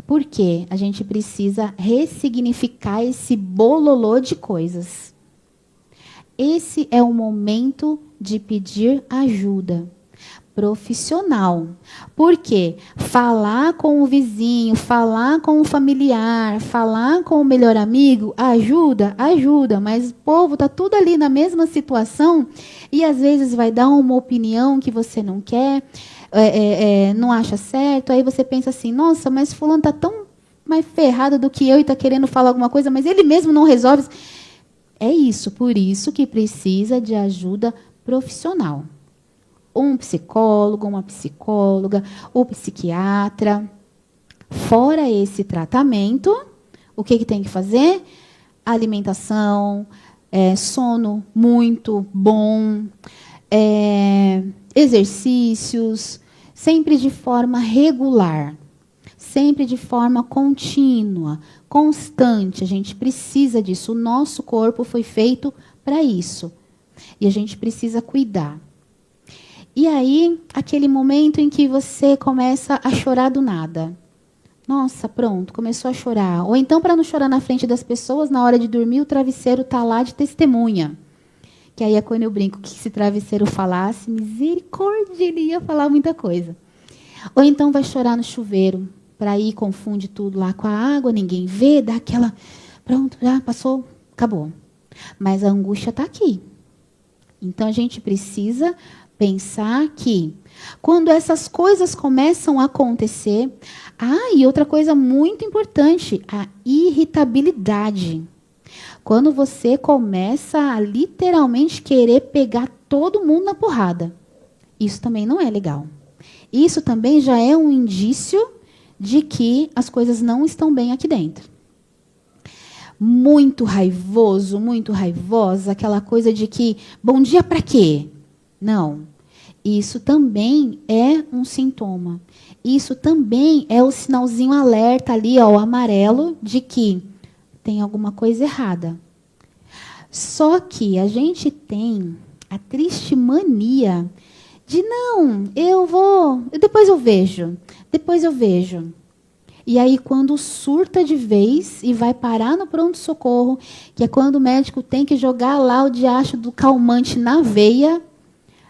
Porque a gente precisa ressignificar esse bololô de coisas. Esse é o momento de pedir ajuda profissional. Porque falar com o vizinho, falar com o familiar, falar com o melhor amigo, ajuda, ajuda, mas o povo está tudo ali na mesma situação e às vezes vai dar uma opinião que você não quer, não acha certo, aí você pensa assim, nossa, mas fulano está tão mais ferrado do que eu e está querendo falar alguma coisa, mas ele mesmo não resolve. É isso, por isso que precisa de ajuda profissional. Um psicólogo, uma psicóloga, o psiquiatra. Fora esse tratamento, o que tem que fazer? Alimentação, sono muito bom, exercícios, sempre de forma regular, sempre de forma contínua, constante. A gente precisa disso. O nosso corpo foi feito para isso. E a gente precisa cuidar. E aí, aquele momento em que você começa a chorar do nada. Nossa, pronto, começou a chorar. Ou então, para não chorar na frente das pessoas, na hora de dormir, o travesseiro está lá de testemunha. Que aí é quando eu brinco que se travesseiro falasse, misericórdia, ele ia falar muita coisa. Ou então vai chorar no chuveiro, para aí confunde tudo lá com a água, ninguém vê, dá aquela... Pronto, já passou, acabou. Mas a angústia está aqui. Então, a gente precisa pensar que quando essas coisas começam a acontecer... e outra coisa muito importante, a irritabilidade. Quando você começa a literalmente querer pegar todo mundo na porrada. Isso também não é legal. Isso também já é um indício de que as coisas não estão bem aqui dentro. Muito raivoso, muito raivosa, aquela coisa de que, bom dia para quê? Não. Isso também é um sintoma. Isso também é o sinalzinho alerta ali, ó, o amarelo, de que tem alguma coisa errada. Só que a gente tem a triste mania de, não, depois eu vejo. E aí, quando surta de vez e vai parar no pronto-socorro, que é quando o médico tem que jogar lá o diacho do calmante na veia,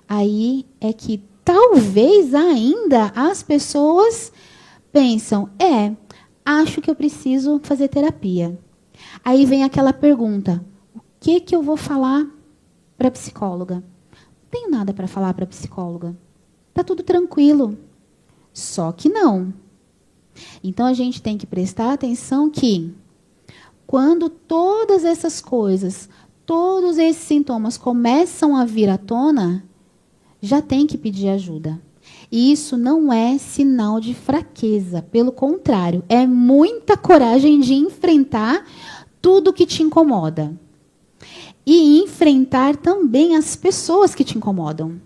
aí é que talvez ainda as pessoas pensam, acho que eu preciso fazer terapia. Aí vem aquela pergunta, o que eu vou falar para a psicóloga? Não tenho nada para falar para a psicóloga. Está tudo tranquilo. Só que não. Então, a gente tem que prestar atenção que, quando todas essas coisas, todos esses sintomas começam a vir à tona, já tem que pedir ajuda. E isso não é sinal de fraqueza. Pelo contrário, é muita coragem de enfrentar tudo que te incomoda. e enfrentar também as pessoas que te incomodam.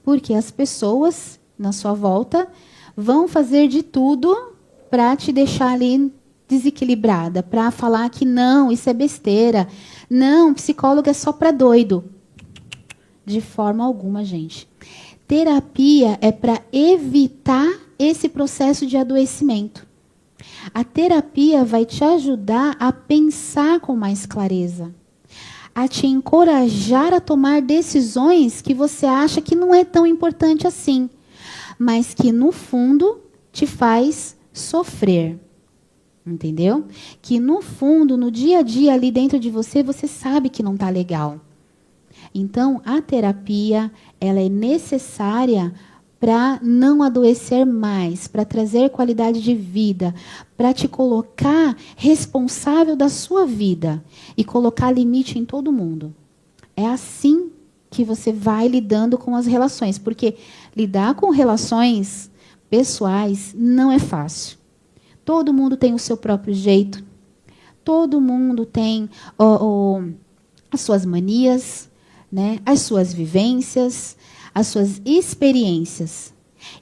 Porque as pessoas na sua volta vão fazer de tudo para te deixar ali desequilibrada, para falar que não, isso é besteira. Não, psicólogo é só para doido. De forma alguma, gente. Terapia é para evitar esse processo de adoecimento. A terapia vai te ajudar a pensar com mais clareza, a te encorajar a tomar decisões que você acha que não é tão importante assim, mas que no fundo te faz sofrer. Entendeu? Que no fundo, no dia a dia ali dentro de você, você sabe que não está legal. Então, a terapia, ela é necessária para não adoecer mais, para trazer qualidade de vida, para te colocar responsável da sua vida e colocar limite em todo mundo. É assim que você vai lidando com as relações, porque lidar com relações pessoais não é fácil. Todo mundo tem o seu próprio jeito, todo mundo tem as suas manias, né? As suas vivências, as suas experiências.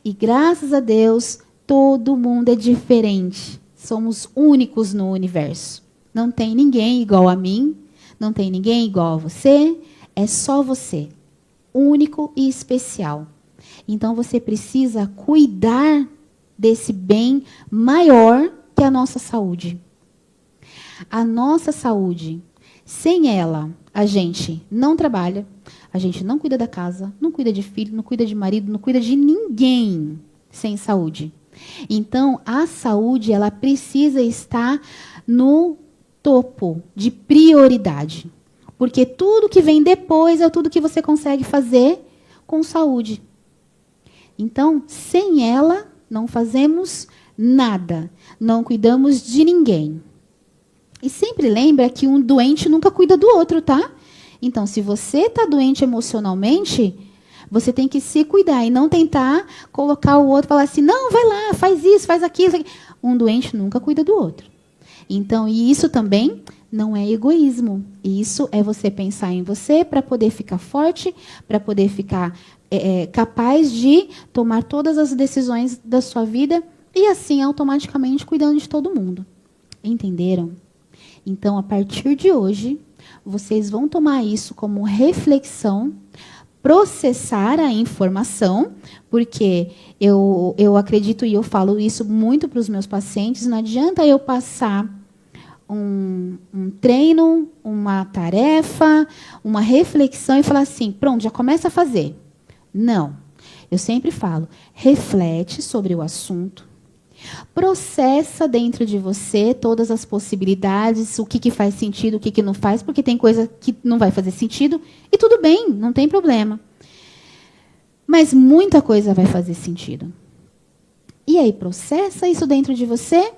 E graças a Deus, todo mundo é diferente. Somos únicos no universo. Não tem ninguém igual a mim, não tem ninguém igual a você, é só você. Único e especial. Então você precisa cuidar desse bem maior que a nossa saúde. A nossa saúde, sem ela, a gente não trabalha, a gente não cuida da casa, não cuida de filho, não cuida de marido, não cuida de ninguém sem saúde. Então, a saúde, ela precisa estar no topo de prioridade. Porque tudo que vem depois é tudo que você consegue fazer com saúde. Então, sem ela, não fazemos nada. Não cuidamos de ninguém. E sempre lembra que um doente nunca cuida do outro, tá? Então, se você está doente emocionalmente, você tem que se cuidar e não tentar colocar o outro e falar assim, não, vai lá, faz isso, faz aquilo. Um doente nunca cuida do outro. Então, e isso também não é egoísmo. Isso é você pensar em você para poder ficar forte, para poder ficar capaz de tomar todas as decisões da sua vida e assim automaticamente cuidando de todo mundo. Entenderam? Então, a partir de hoje, vocês vão tomar isso como reflexão, processar a informação, porque eu acredito e eu falo isso muito para os meus pacientes, não adianta eu passar um treino, uma tarefa, uma reflexão e falar assim, pronto, já começa a fazer. Não. Eu sempre falo, reflete sobre o assunto, processa dentro de você todas as possibilidades, o que faz sentido, o que não faz, porque tem coisa que não vai fazer sentido, e tudo bem, não tem problema. Mas muita coisa vai fazer sentido. E aí, processa isso dentro de você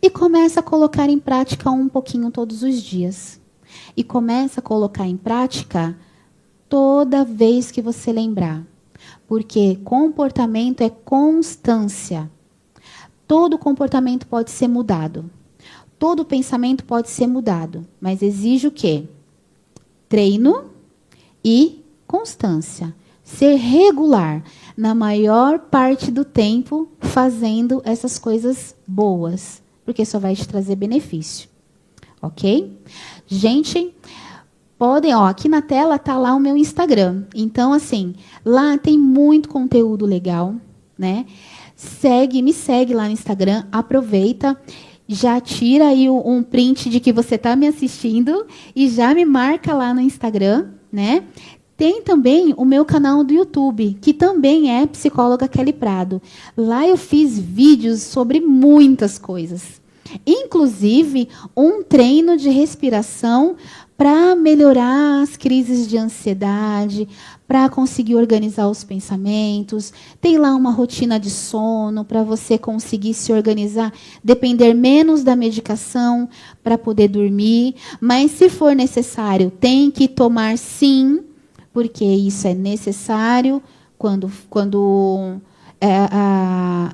e começa a colocar em prática um pouquinho todos os dias. E começa a colocar em prática toda vez que você lembrar. Porque comportamento é constância. Todo comportamento pode ser mudado. Todo pensamento pode ser mudado. Mas exige o quê? Treino e constância. Ser regular na maior parte do tempo fazendo essas coisas boas. Porque só vai te trazer benefício. Ok? Gente, podem, aqui na tela está lá o meu Instagram. Então, assim, lá tem muito conteúdo legal, né? Me segue lá no Instagram, aproveita, já tira aí um print de que você está me assistindo e já me marca lá no Instagram, né? Tem também o meu canal do YouTube, que também é Psicóloga Kelly Prado. Lá eu fiz vídeos sobre muitas coisas. Inclusive, um treino de respiração para melhorar as crises de ansiedade, para conseguir organizar os pensamentos. Tem lá uma rotina de sono para você conseguir se organizar, depender menos da medicação para poder dormir. Mas, se for necessário, tem que tomar sim, porque isso é necessário quando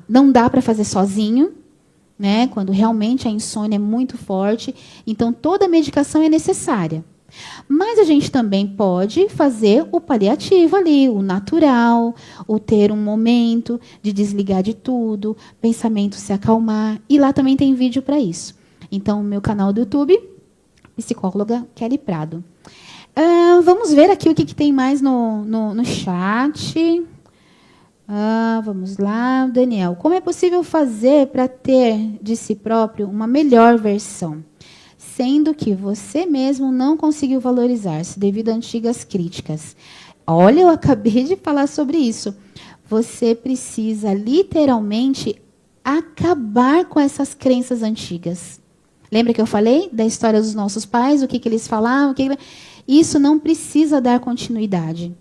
não dá para fazer sozinho. Né? Quando realmente a insônia é muito forte. Então, toda medicação é necessária. Mas a gente também pode fazer o paliativo ali, o natural, o ter um momento de desligar de tudo, pensamento se acalmar. E lá também tem vídeo para isso. Então, o meu canal do YouTube, psicóloga Kelly Prado. Vamos ver aqui o que tem mais no chat. Vamos lá, Daniel. Como é possível fazer para ter de si próprio uma melhor versão, sendo que você mesmo não conseguiu valorizar-se devido a antigas críticas? Olha, eu acabei de falar sobre isso. Você precisa literalmente acabar com essas crenças antigas. Lembra que eu falei da história dos nossos pais, o que eles falavam? Isso não precisa dar continuidade.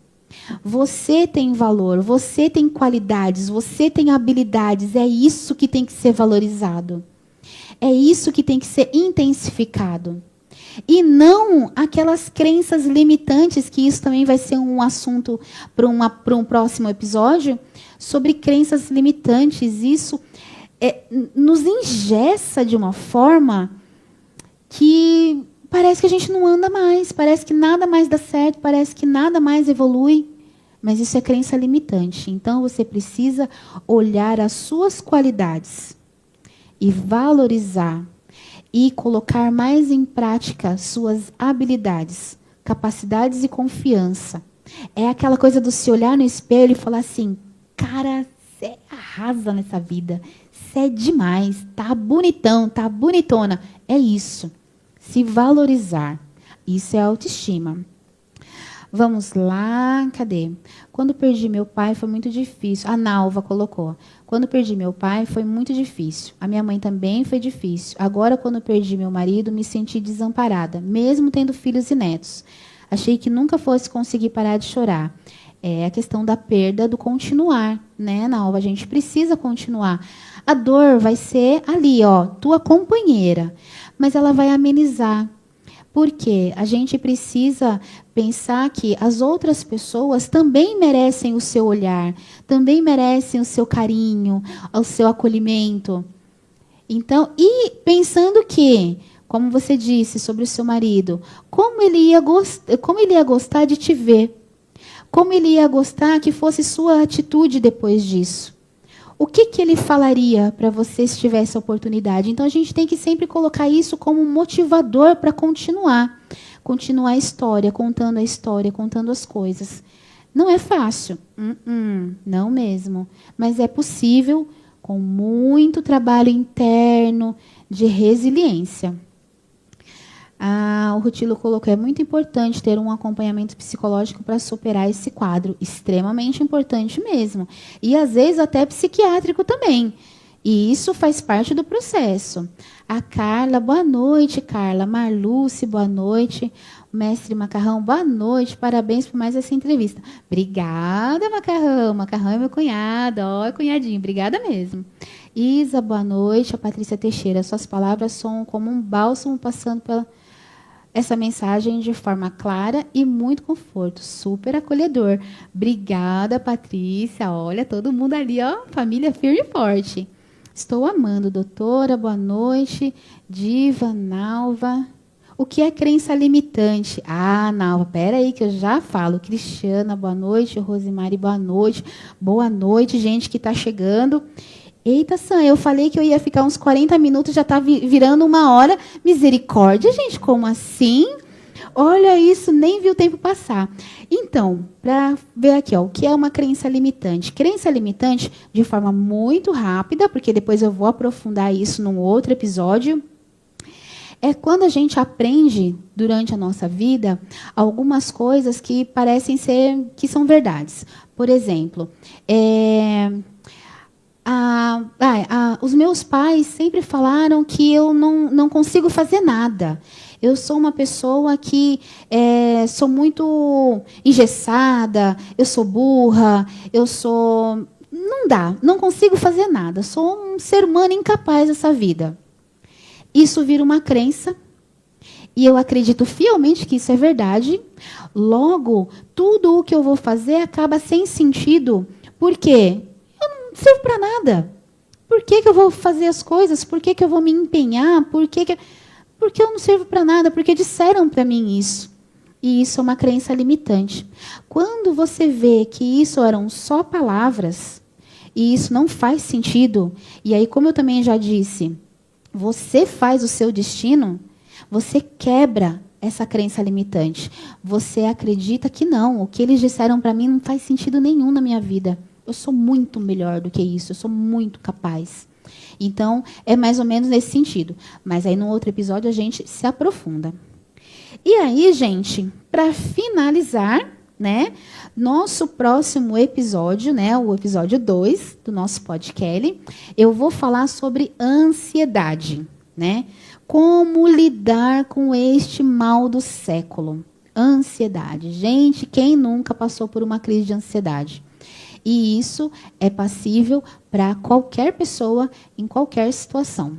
Você tem valor, você tem qualidades, você tem habilidades. É isso que tem que ser valorizado. É isso que tem que ser intensificado. E não aquelas crenças limitantes, que isso também vai ser um assunto para um próximo episódio, sobre crenças limitantes. Isso nos engessa de uma forma que parece que a gente não anda mais, parece que nada mais dá certo, parece que nada mais evolui. Mas isso é crença limitante. Então, você precisa olhar as suas qualidades e valorizar e colocar mais em prática suas habilidades, capacidades e confiança. É aquela coisa do se olhar no espelho e falar assim: cara, você arrasa nessa vida, você é demais, tá bonitão, tá bonitona. É isso. Se valorizar. Isso é autoestima. Vamos lá, cadê? Quando perdi meu pai foi muito difícil. A Nalva colocou. Quando perdi meu pai foi muito difícil. A minha mãe também foi difícil. Agora, quando perdi meu marido, me senti desamparada, mesmo tendo filhos e netos. Achei que nunca fosse conseguir parar de chorar. É a questão da perda, do continuar, né, Nalva? A gente precisa continuar. A dor vai ser ali, ó, tua companheira, mas ela vai amenizar. Porque a gente precisa pensar que as outras pessoas também merecem o seu olhar, também merecem o seu carinho, o seu acolhimento. Então, e pensando que, como você disse sobre o seu marido, como ele ia gostar de te ver, como ele ia gostar que fosse sua atitude depois disso. O que ele falaria para você se tivesse a oportunidade? Então, a gente tem que sempre colocar isso como um motivador para continuar. Continuar a história, contando as coisas. Não é fácil. Não mesmo. Mas é possível com muito trabalho interno de resiliência. O Rutilo colocou: é muito importante ter um acompanhamento psicológico para superar esse quadro. Extremamente importante mesmo. E, às vezes, até psiquiátrico também. E isso faz parte do processo. A Carla, boa noite, Carla. Marluce, boa noite. Mestre Macarrão, boa noite. Parabéns por mais essa entrevista. Obrigada, Macarrão. Macarrão é meu cunhado. Ó, cunhadinho. Obrigada mesmo. Isa, boa noite. A Patrícia Teixeira. Suas palavras são como um bálsamo passando pela essa mensagem de forma clara e muito conforto. Super acolhedor. Obrigada, Patrícia. Olha, todo mundo ali, ó, família firme e forte. Estou amando, doutora. Boa noite. Diva, Nalva. O que é crença limitante? Nalva, pera aí que eu já falo. Cristiana, boa noite. Rosemary, boa noite. Boa noite, gente que está chegando. Eita, Sam, eu falei que eu ia ficar uns 40 minutos, já está virando 1 hora. Misericórdia, gente, como assim? Olha isso, nem vi o tempo passar. Então, para ver aqui, ó, o que é uma crença limitante? Crença limitante, de forma muito rápida, porque depois eu vou aprofundar isso num outro episódio, é quando a gente aprende, durante a nossa vida, algumas coisas que parecem ser, que são verdades. Por exemplo, os meus pais sempre falaram que eu não consigo fazer nada. Eu sou uma pessoa que sou muito engessada, eu sou burra, não dá, não consigo fazer nada. Sou um ser humano incapaz dessa vida. Isso vira uma crença, e eu acredito fielmente que isso é verdade. Logo, tudo o que eu vou fazer acaba sem sentido. Por quê? Eu não sirvo para nada. Por que eu vou fazer as coisas? Por que eu vou me empenhar? Porque eu não sirvo para nada? Porque disseram para mim isso. e isso é uma crença limitante. Quando você vê que isso eram só palavras, e isso não faz sentido, e aí, como eu também já disse, você faz o seu destino, você quebra essa crença limitante. Você acredita que não, o que eles disseram para mim não faz sentido nenhum na minha vida. Eu sou muito melhor do que isso, eu sou muito capaz. Então, é mais ou menos nesse sentido. Mas aí, no outro episódio, a gente se aprofunda. E aí, gente, para finalizar, né, nosso próximo episódio, né, o episódio 2 do nosso podcast, eu vou falar sobre ansiedade, né? Como lidar com este mal do século? Ansiedade. Gente, quem nunca passou por uma crise de ansiedade? E isso é passível para qualquer pessoa, em qualquer situação.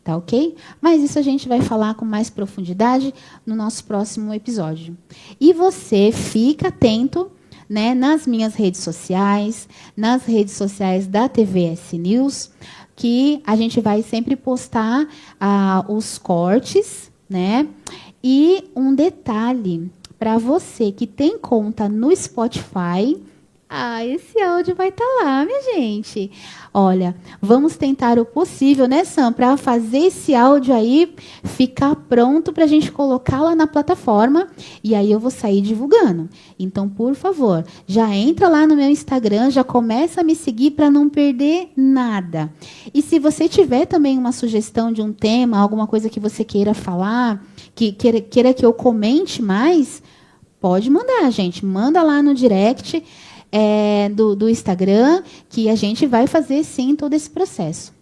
Tá ok? Mas isso a gente vai falar com mais profundidade no nosso próximo episódio. E você fica atento, né, nas minhas redes sociais, nas redes sociais da TVS News, que a gente vai sempre postar os cortes, né? E um detalhe, para você que tem conta no Spotify, esse áudio vai estar lá, minha gente. Olha, vamos tentar o possível, né, Sam, para fazer esse áudio aí ficar pronto para a gente colocar lá na plataforma. E aí eu vou sair divulgando. Então, por favor, já entra lá no meu Instagram, já começa a me seguir para não perder nada. E se você tiver também uma sugestão de um tema, alguma coisa que você queira falar, que queira que eu comente mais, pode mandar, gente. Manda lá no direct do Instagram, que a gente vai fazer, sim, todo esse processo.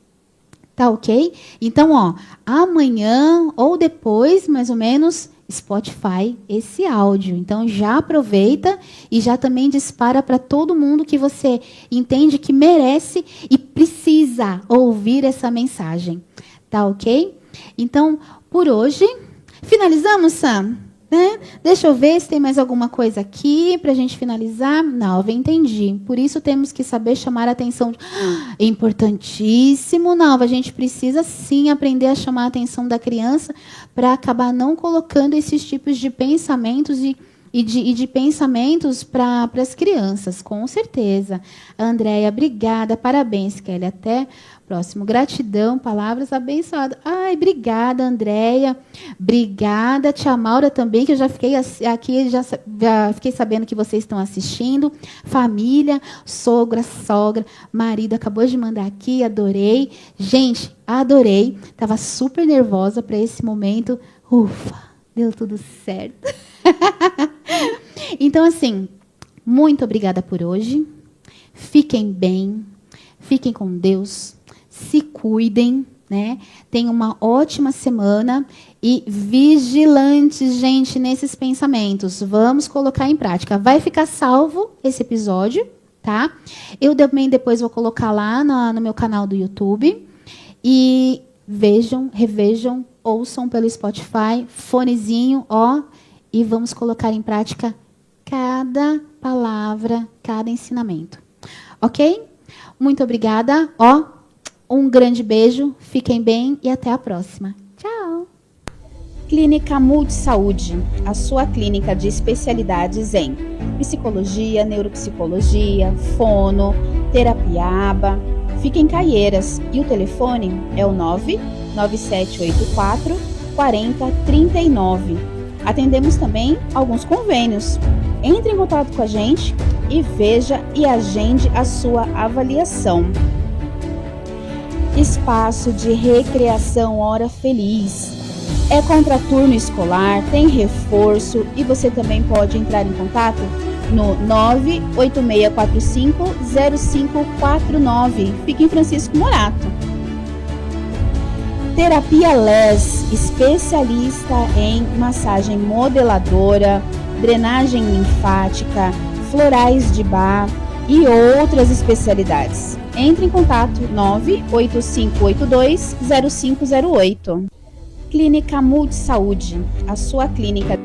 Tá ok? Então, ó, amanhã ou depois, mais ou menos, Spotify, esse áudio. Então, já aproveita e já também dispara para todo mundo que você entende que merece e precisa ouvir essa mensagem. Tá ok? Então, por hoje, finalizamos, Sam? Né? Deixa eu ver se tem mais alguma coisa aqui para a gente finalizar. Nalva, entendi. Por isso temos que saber chamar a atenção. Importantíssimo, Nalva. A gente precisa sim aprender a chamar a atenção da criança para acabar não colocando esses tipos de pensamentos e de pensamentos para as crianças, com certeza. Andréia, obrigada. Parabéns, Kelly. Até próximo. Gratidão, palavras abençoadas. Ai, obrigada, Andréia. Obrigada, tia Maura também, que eu já fiquei aqui, já fiquei sabendo que vocês estão assistindo. Família, sogra, marido, acabou de mandar aqui, adorei. Gente, adorei. Estava super nervosa para esse momento. Ufa, deu tudo certo. Então, assim, muito obrigada por hoje. Fiquem bem, fiquem com Deus, se cuidem, né? Tenham uma ótima semana e vigilantes, gente, nesses pensamentos. Vamos colocar em prática. Vai ficar salvo esse episódio, tá? Eu também depois vou colocar lá no meu canal do YouTube. E vejam, revejam, ouçam pelo Spotify, fonezinho, ó. E vamos colocar em prática cada palavra, cada ensinamento. Ok? Muito obrigada. Ó, um grande beijo. Fiquem bem e até a próxima. Tchau. Clínica Multisaúde, a sua clínica de especialidades em psicologia, neuropsicologia, fono, terapia ABA. Fica em Caieiras e o telefone é o 99784 4039. Atendemos também alguns convênios. Entre em contato com a gente e veja e agende a sua avaliação. Espaço de recreação Hora Feliz. É contraturno escolar, tem reforço e você também pode entrar em contato no 986450549. Fica em Francisco Morato. Terapia Les, especialista em massagem modeladora, drenagem linfática, florais de Bach e outras especialidades. Entre em contato 98582-0508. Clínica Multisaúde, a sua clínica